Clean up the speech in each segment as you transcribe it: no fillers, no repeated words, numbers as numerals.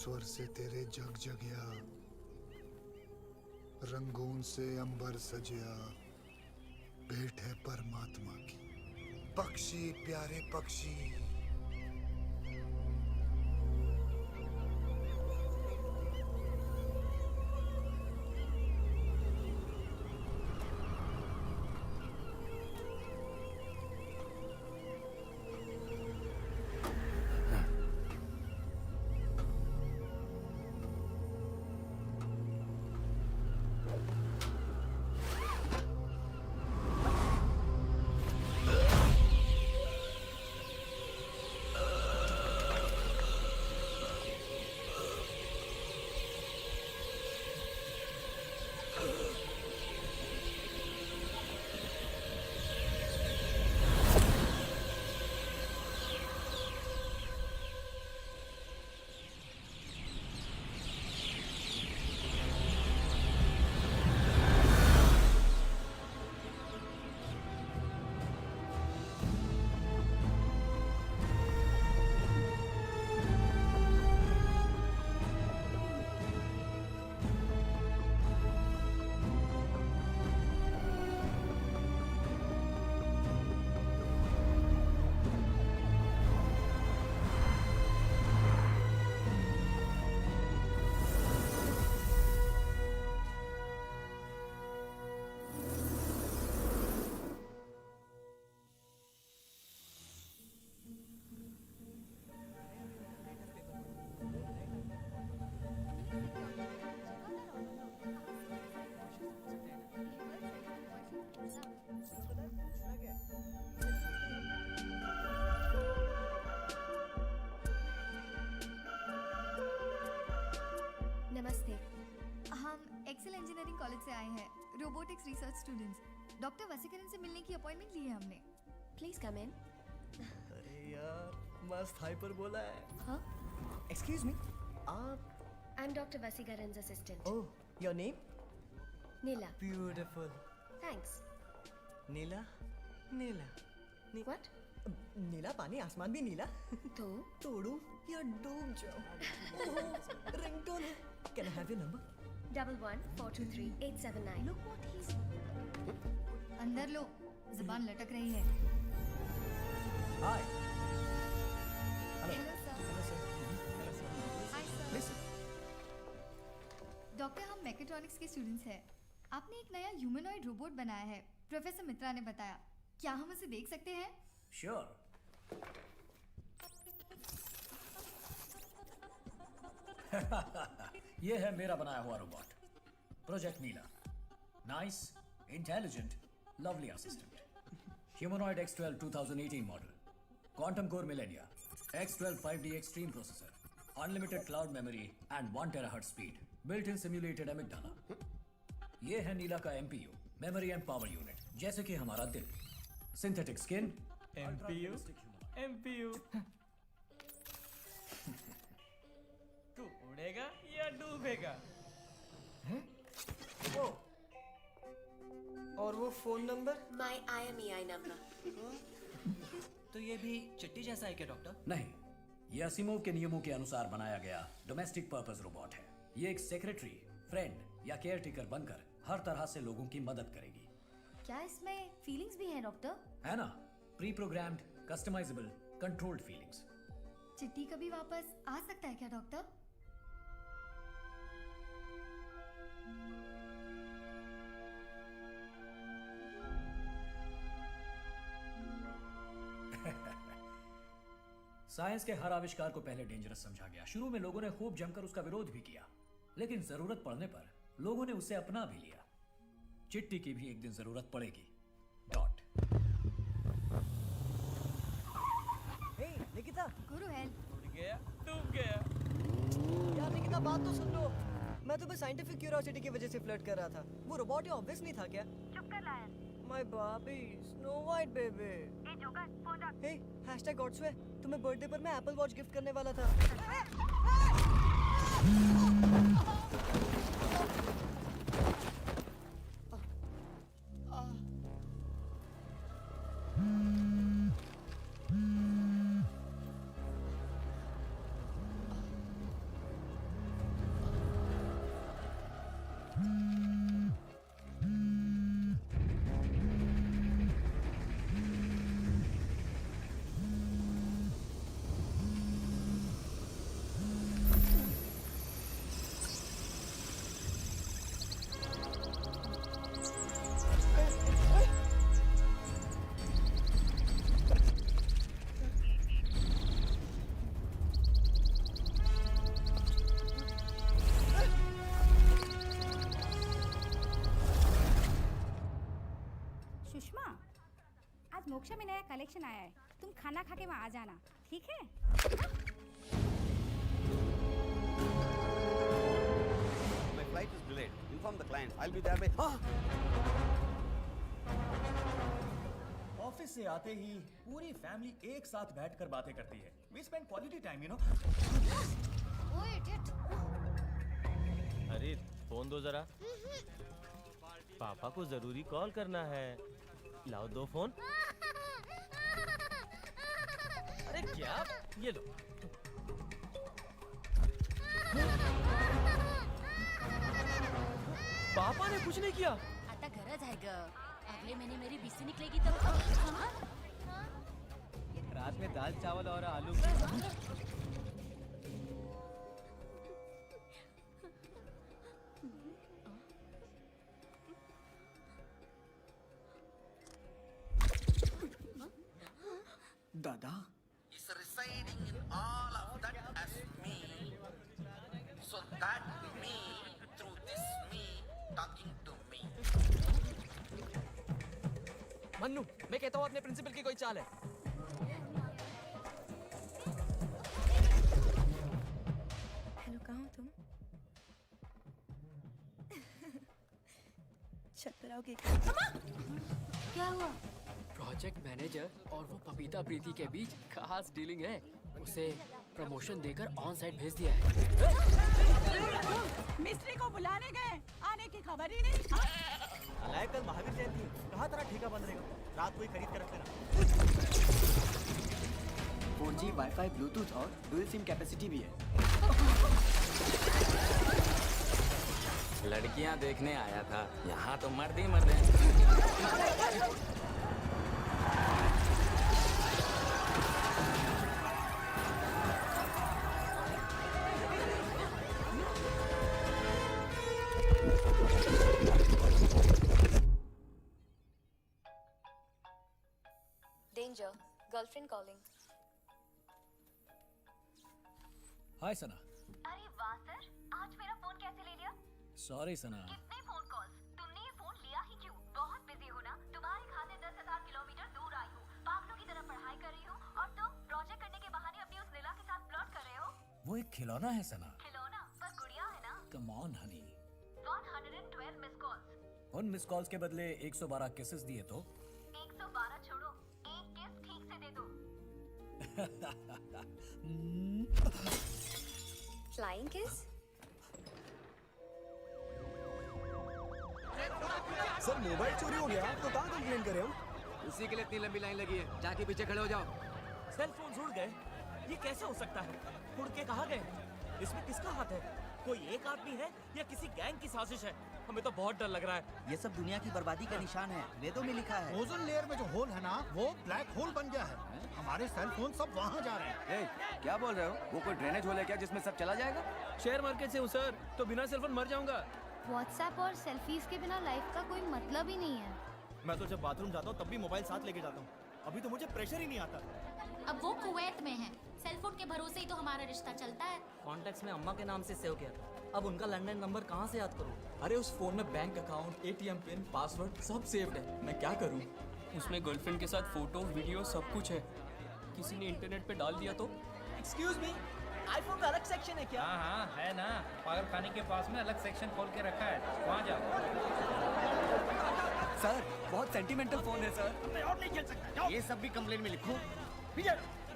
स्वर से तेरे जग जगया, रंगून से अंबर सजया, भेंट है परमात्मा की। पक्षी प्यारे पक्षी, नमस्ते, हम एक्सेल इंजीनियरिंग कॉलेज से आए हैं, रोबोटिक्स रिसर्च स्टूडेंट्स। डॉक्टर वसीकरण से मिलने की अपॉइंटमेंट ली है हमने। प्लीज कम इन। अरे यार मस्त हाइपर बोला है। हाँ? एक्सक्यूज मी, आप? I am doctor Vasikaran's assistant. Oh, your name? Neela. Beautiful. Thanks. Neela, Neela. What? नीला पानी, आसमान भी नीला। तो तोड़ू या डूब जाऊं? रिंगटोन है। Can I have your number? 11423879। Look what he's... अंदर लो, जुबान लटक रही है। Hi. Hello sir. Hello sir. Hi sir. Please. Doctor, हम मैकेट्रॉनिक्स के स्टूडेंट्स हैं। आपने एक नया ह्यूमनॉइड रोबोट बनाया है, प्रोफेसर मित्रा ने बताया। क्या हम उसे देख सकते हैं? श्योर। ये है मेरा बनाया हुआ robot, project Neela. Nice, intelligent, lovely assistant. Humanoid X12 2018 model, quantum core millennia, X12 5D extreme processor, unlimited cloud memory and 1 terahertz speed, built in simulated amygdala. ये है नीला का MPU, memory and power unit, जैसे कि हमारा दिल। Synthetic skin, MPU तू उड़ेगा या डूबेगा? ओ, और वो phone number? My IMEI number. तो ये भी चिट्टी जैसा है क्या डॉक्टर? नहीं, ये असिमोव के नियमों के अनुसार बनाया गया डोमेस्टिक पर्पस रोबोट है। ये एक सेक्रेटरी, फ्रेंड या केयर टेकर बनकर हर तरह से लोगों की मदद करेगी। क्या इसमें फीलिंग्स भी हैं डॉक्टर? है ना? Pre programmed, customisable, controlled feelings. Chitti कभी वापस आ सकता है क्या डॉक्टर? साइंस के हर आविष्कार को पहले डेंजरस समझा गया। शुरू में लोगों ने खूब जमकर उसका विरोध भी किया, लेकिन जरूरत पड़ने पर लोगों ने उसे अपना भी लिया। चिट्टी की भी एक दिन जरूरत पड़ेगी। डॉट। हे निकिता। गुरु हेल्प। उड़ गया, डूब गया। यार निकिता, बात तो सुन लो। मैं तुम्हें साइंटिफिक क्यूरियोसिटी की वजह से फ्लर्ट कर रहा था। वो रोबोट या ऑब्वियस नहीं था क्या? चुप कर lion. My baby, snow white baby. ए जोकर, फोन रख। हे #गॉडस्वे, तुम्हें बर्थडे पर मैं एप्पल वॉच गिफ्ट करने वाला था। मोक्षा में नया कलेक्शन आया है, तुम खाना खा के वहाँ आ जाना, ठीक है? My flight is delayed. Inform the client. I'll be there by. Office से आते ही पूरी फैमिली एक साथ बैठकर बातें करती है. We spend quality time, you know. ओए इडियट। अरे फोन दो जरा. पापा को जरूरी कॉल करना है. लाओ दो फोन. अरे क्या? ये लो. पापा ने कुछ नहीं किया. आता गरज आहे ग. अगले महीने मेरी बीसी निकलेगी तब. रात में दाल चावल और आलू. दादा. Is residing in all of that as me. So that me through this me talking to me. Mannu, मैं कहता हूँ अपने प्रिंसिपल की कोई चाल है. हेलो, कहाँ हो तुम? छत पर आओगे? क्या हुआ? प्रोजेक्ट मैनेजर और वो पपीता प्रीति के बीच खास डीलिंग है. उसे प्रमोशन देकर ऑन साइट भेज दिया है. मिस्त्री को बुलाने गए, आने की खबर ही नहीं. अलाय कल महावीर जयंती है. कहाँ तेरा ठेका बंद रहेगा? रात को ही खरीद कर रख लेना. 4G वाईफाई ब्लूटूथ और डुअल सिम कैपेसिटी भी है. लड़कियां देखने आया था. यहाँ तो मर्द ही मर्द हैं. Danger. Girlfriend calling. हाय सना. अरे वाह सर, आज मेरा फोन कैसे ले लिया? सॉरी सना. कितने फोन कॉल्स? तुमने ये फोन लिया ही क्यों? बहुत बिजी हो ना? तुम्हारे खाते 10,000 किलोमीटर दूर आई हूँ, पागलों की तरह पढ़ाई कर रही हूँ, और तुम प्रोजेक्ट करने के बहाने अपनी उस नीला के साथ फ्लर्ट कर रहे हो. वो एक खिलौना है सना. खिलौना? पर गुड़िया है ना? Come on Honey. 112 miss calls. उन मिस कॉल्स के बदले 112 किसेस दिए तो. 112 छोड़ो, एक किस ठीक से दे दो. Flying kiss? सर मोबाइल चोरी हो गया तो कहाँ कंप्लेन करे हम? उसी के लिए इतनी लंबी लाइन लगी है. जाके पीछे खड़े हो जाओ. सेल फोन उड़ गए. ये कैसे हो सकता है? उड़ के कहाँ गए? इसमें किसका हाथ है? कोई एक आदमी है या किसी गैंग की साजिश है? हमें तो बहुत डर लग रहा है. ये सब दुनिया की बर्बादी का निशान है. वेदों में लिखा है. ओजोन लेयर में जो होल है ना, वो ब्लैक होल बन गया है. हमारे सेल फोन सब वहाँ जा रहे हैं. क्या बोल रहे हो? वो कोई ड्रेनेज होल है क्या जिसमें सब चला जाएगा? शेयर मार्केट से हूँ सर, तो बिना सेल फोन मर जाऊंगा. व्हाट्सएप और सेल्फीज के बिना लाइफ का कोई मतलब ही नहीं है. मैं तो जब बाथरूम जाता हूँ तब भी मोबाइल साथ लेके जाता हूँ. अभी तो मुझे प्रेशर ही नहीं आता. अब वो कुवैत में है. सेलफोन के भरोसे ही तो हमारा रिश्ता चलता है. कॉन्टैक्ट्स में अम्मा के नाम से सेव किया था. अब उनका लैंडलाइन नंबर कहाँ से याद करूँ? अरे उस फोन में bank account, ATM pin, password सब सेव्ड है. मैं क्या करूँ? उसमें गर्लफ्रेंड के साथ फोटो, वीडियो सब कुछ है. किसी ने इंटरनेट पे डाल दिया तो? एक्सक्यूज मी, आईफोन का अलग सेक्शन है क्या? हाँ है ना. पागल खाने के पास में अलग सेक्शन खोल के रखा है. वहाँ जाओ. सर बहुत सेंटिमेंटल फोन है सर. मैं और नहीं खेल सकता. ये सब भी कंप्लेन में लिखो.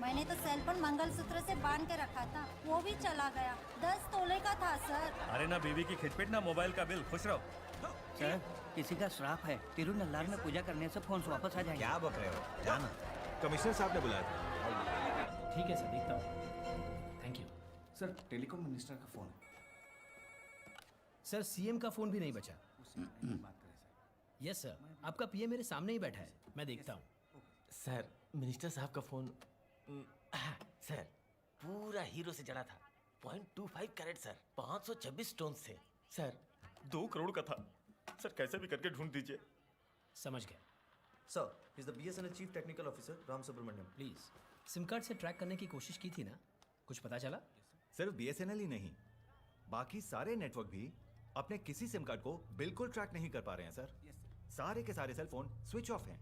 मैंने तो सेल फोन मंगलसूत्र से बांध के रखा था, वो भी चला गया. 10 तोले का था सर. अरे ना बीवी की खिचपिट ना मोबाइल का बिल. खुश रहो. सर किसी का श्राप है. तिरुनल्लार में पूजा करने से फोन वापस आ जाएंगे. क्या बक रहे हो? जाना. कमिश्नर साहब ने बुलाया था. ठीक है सर, देखता हूँ. Thank you. Sir telecom minister का फोन है. सर सीएम का फोन भी नहीं बचा. यस सर, आपका पीए मेरे सामने ही बैठा है. मैं देखता हूँ. सर मिनिस्टर साहब का फोन. सर पूरा हीरो से जड़ा था. 0.25 कैरेट सर. 526 स्टोन से. सर 2 करोड़ का था. सर कैसे भी करके ढूंढ दीजिए. समझ गया. Sir is the BSNL chief technical officer Ram Subramaniam. Please. SIM card से ट्रैक करने की कोशिश की थी ना? कुछ पता चला? सिर्फ BSNL ही नहीं, बाकी सारे नेटवर्क भी अपने किसी सिम कार्ड को बिल्कुल ट्रैक नहीं कर पा रहे हैं सर. सारे के सारे सेल फोन स्विच ऑफ हैं.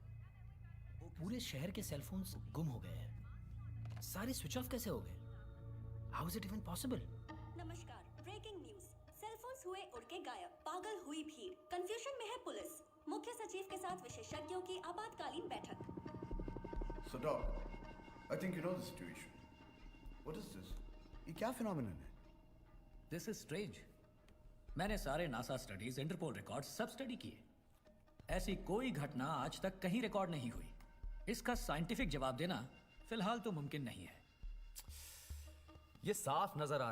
पूरे शहर के सेलफोन्स गुम हो गए हैं। सारे स्विच ऑफ कैसे हो गए? How is it even possible? नमस्कार, ब्रेकिंग न्यूज। सेलफोन्स हुए उड़ के गायब, पागल हुई भीड़, कंफ्यूजन में है पुलिस। मुख्य सचिव के साथ विशेषज्ञों की आपातकालीन बैठक। So doc, I think you know the situation. What is this? ये क्या phenomenon है? This is strange. मैंने सारे नासा स्टडीज, इंटरपोल रिकॉर्ड्स सब स्टडी किए। ऐसी कोई घटना आज तक कहीं रिकॉर्ड नहीं हुई। इसका साइंटिफिक जवाब देना फिलहाल तो मुमकिन नहीं है। ये साफ नजर आ